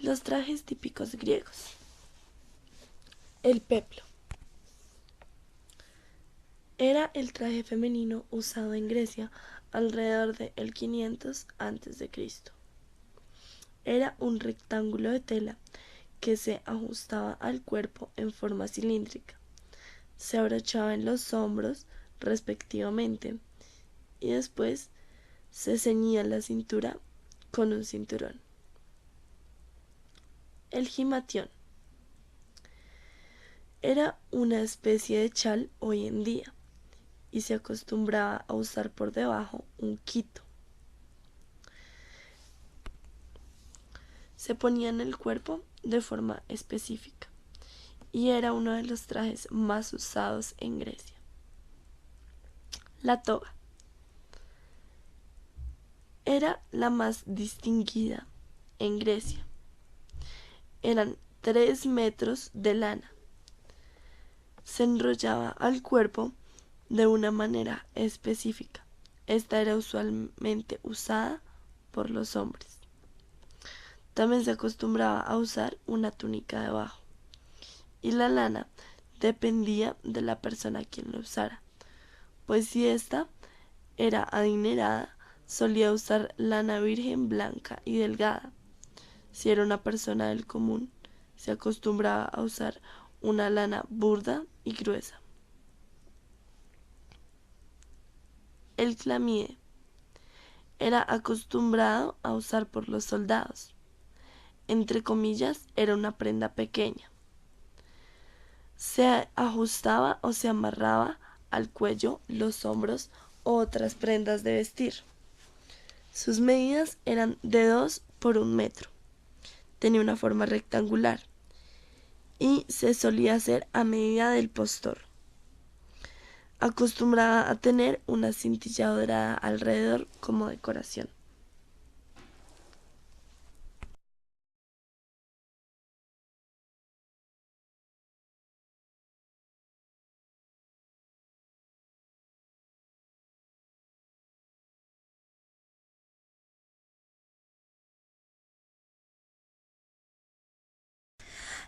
Los trajes típicos griegos. El peplo. Era el traje femenino usado en Grecia alrededor de el 500 a.C. Era un rectángulo de tela que se ajustaba al cuerpo en forma cilíndrica. Se abrochaba en los hombros respectivamente y después se ceñía la cintura con un cinturón. El gimatión era una especie de chal hoy en día y se acostumbraba a usar por debajo un quito. Se ponía en el cuerpo de forma específica y era uno de los trajes más usados en Grecia. La toga era la más distinguida en Grecia. Eran 3 metros de lana. Se enrollaba al cuerpo de una manera específica. Esta era usualmente usada por los hombres. También se acostumbraba a usar una túnica debajo. Y la lana dependía de la persona quien lo usara, pues si ésta era adinerada, solía usar lana virgen blanca y delgada. Si era una persona del común, se acostumbraba a usar una lana burda y gruesa. El clamide era acostumbrado a usar por los soldados. Entre comillas, era una prenda pequeña. Se ajustaba o se amarraba al cuello, los hombros o otras prendas de vestir. Sus medidas eran de 2 por 1 metro. Tenía una forma rectangular y se solía hacer a medida del postor. Acostumbraba a tener una cintilla dorada alrededor como decoración.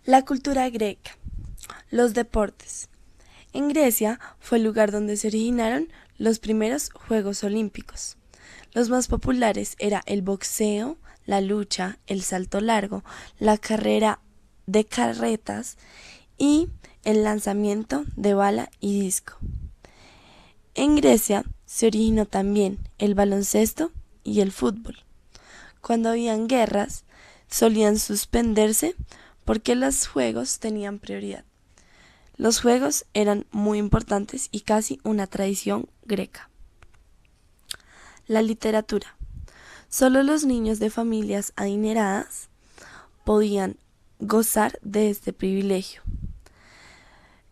La cultura greca. Los deportes. En Grecia fue el lugar donde se originaron los primeros Juegos Olímpicos. Los más populares eran el boxeo, la lucha, el salto largo, la carrera de carretas y el lanzamiento de bala y disco. En Grecia se originó también el baloncesto y el fútbol. Cuando habían guerras, solían suspenderse porque los juegos tenían prioridad. Los juegos eran muy importantes y casi una tradición greca. La literatura. Solo los niños de familias adineradas podían gozar de este privilegio.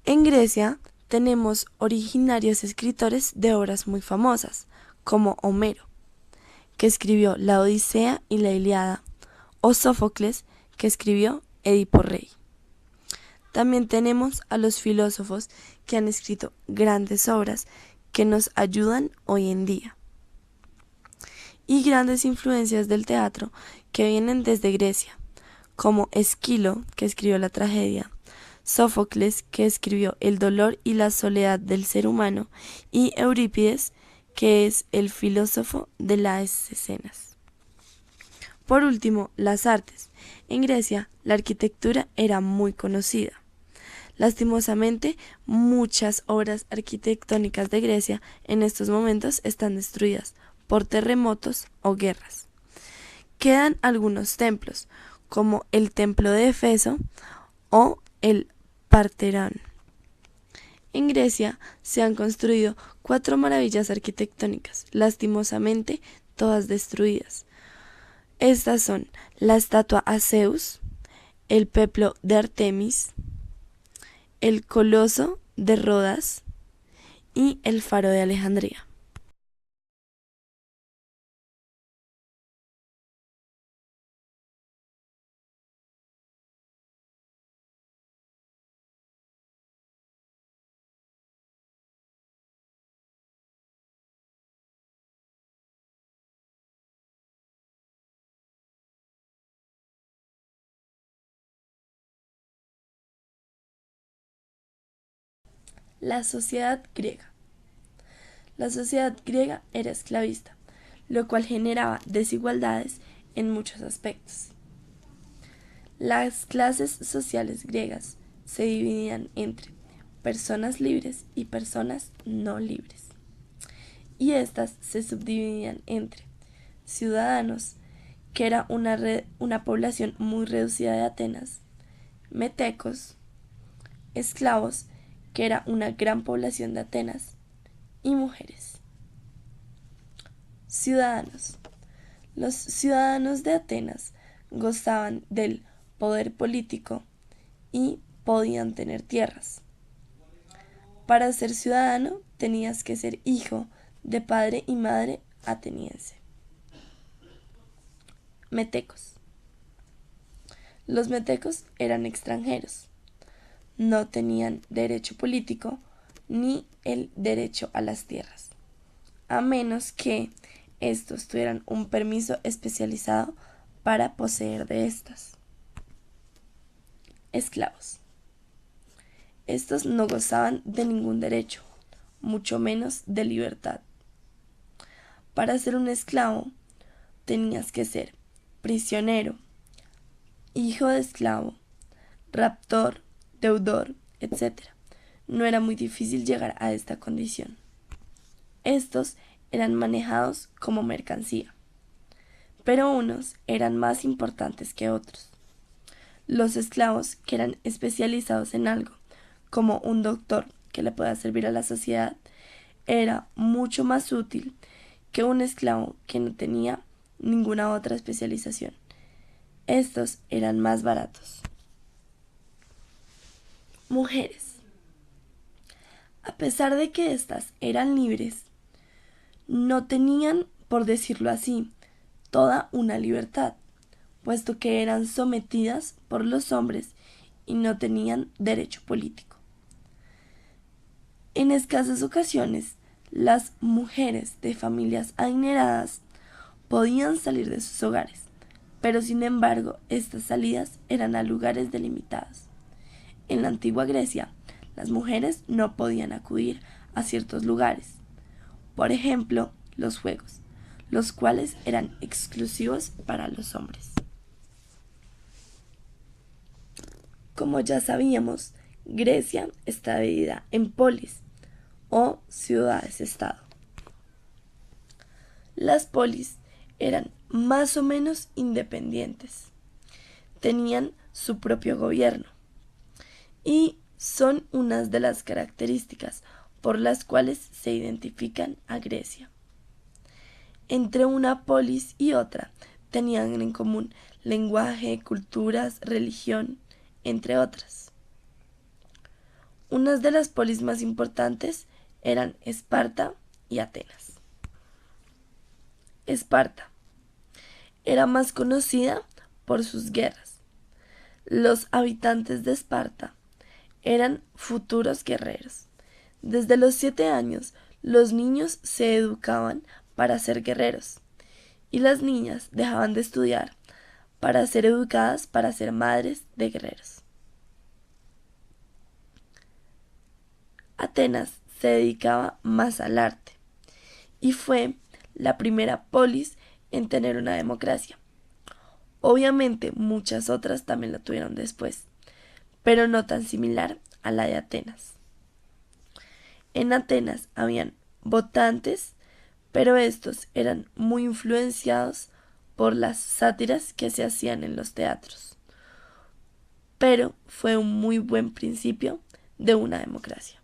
En Grecia tenemos originarios escritores de obras muy famosas, como Homero, que escribió la Odisea y la Ilíada, o Sófocles, que escribió Edipo Rey. También tenemos a los filósofos que han escrito grandes obras que nos ayudan hoy en día. Y grandes influencias del teatro que vienen desde Grecia, como Esquilo, que escribió la tragedia, Sófocles, que escribió el dolor y la soledad del ser humano, y Eurípides, que es el filósofo de las escenas. Por último, las artes. En Grecia, la arquitectura era muy conocida. Lastimosamente, muchas obras arquitectónicas de Grecia en estos momentos están destruidas por terremotos o guerras. Quedan algunos templos, como el templo de Éfeso o el Parterón. En Grecia se han construido 4 maravillas arquitectónicas, lastimosamente todas destruidas. Estas son la estatua a Zeus, el peplo de Artemis, el coloso de Rodas y el faro de Alejandría. La sociedad griega. La sociedad griega era esclavista, lo cual generaba desigualdades en muchos aspectos. Las clases sociales griegas se dividían entre personas libres y personas no libres, y estas se subdividían entre ciudadanos, que era una población muy reducida de Atenas, metecos, esclavos, que era una gran población de Atenas, y mujeres. Ciudadanos. Los ciudadanos de Atenas gozaban del poder político y podían tener tierras. Para ser ciudadano tenías que ser hijo de padre y madre ateniense. Metecos. Los metecos eran extranjeros. No tenían derecho político ni el derecho a las tierras, a menos que estos tuvieran un permiso especializado para poseer de estas. Esclavos. Estos no gozaban de ningún derecho, mucho menos de libertad. Para ser un esclavo, tenías que ser prisionero, hijo de esclavo, raptor, deudor, etc. No era muy difícil llegar a esta condición. Estos eran manejados como mercancía, pero unos eran más importantes que otros. Los esclavos, que eran especializados en algo, como un doctor que le pueda servir a la sociedad, era mucho más útil que un esclavo que no tenía ninguna otra especialización. Estos eran más baratos. Mujeres. A pesar de que éstas eran libres, no tenían, por decirlo así, toda una libertad, puesto que eran sometidas por los hombres y no tenían derecho político. En escasas ocasiones, las mujeres de familias adineradas podían salir de sus hogares, pero sin embargo estas salidas eran a lugares delimitados. En la antigua Grecia, las mujeres no podían acudir a ciertos lugares, por ejemplo, los juegos, los cuales eran exclusivos para los hombres. Como ya sabíamos, Grecia está dividida en polis o ciudades-estado. Las polis eran más o menos independientes, tenían su propio gobierno y son unas de las características por las cuales se identifican a Grecia. Entre una polis y otra tenían en común lenguaje, culturas, religión, entre otras. Unas de las polis más importantes eran Esparta y Atenas. Esparta era más conocida por sus guerras. Los habitantes de Esparta eran futuros guerreros. Desde los 7 años, los niños se educaban para ser guerreros y las niñas dejaban de estudiar para ser educadas para ser madres de guerreros. Atenas se dedicaba más al arte y fue la primera polis en tener una democracia. Obviamente muchas otras también la tuvieron después, pero no tan similar a la de Atenas. En Atenas habían votantes, pero estos eran muy influenciados por las sátiras que se hacían en los teatros. Pero fue un muy buen principio de una democracia.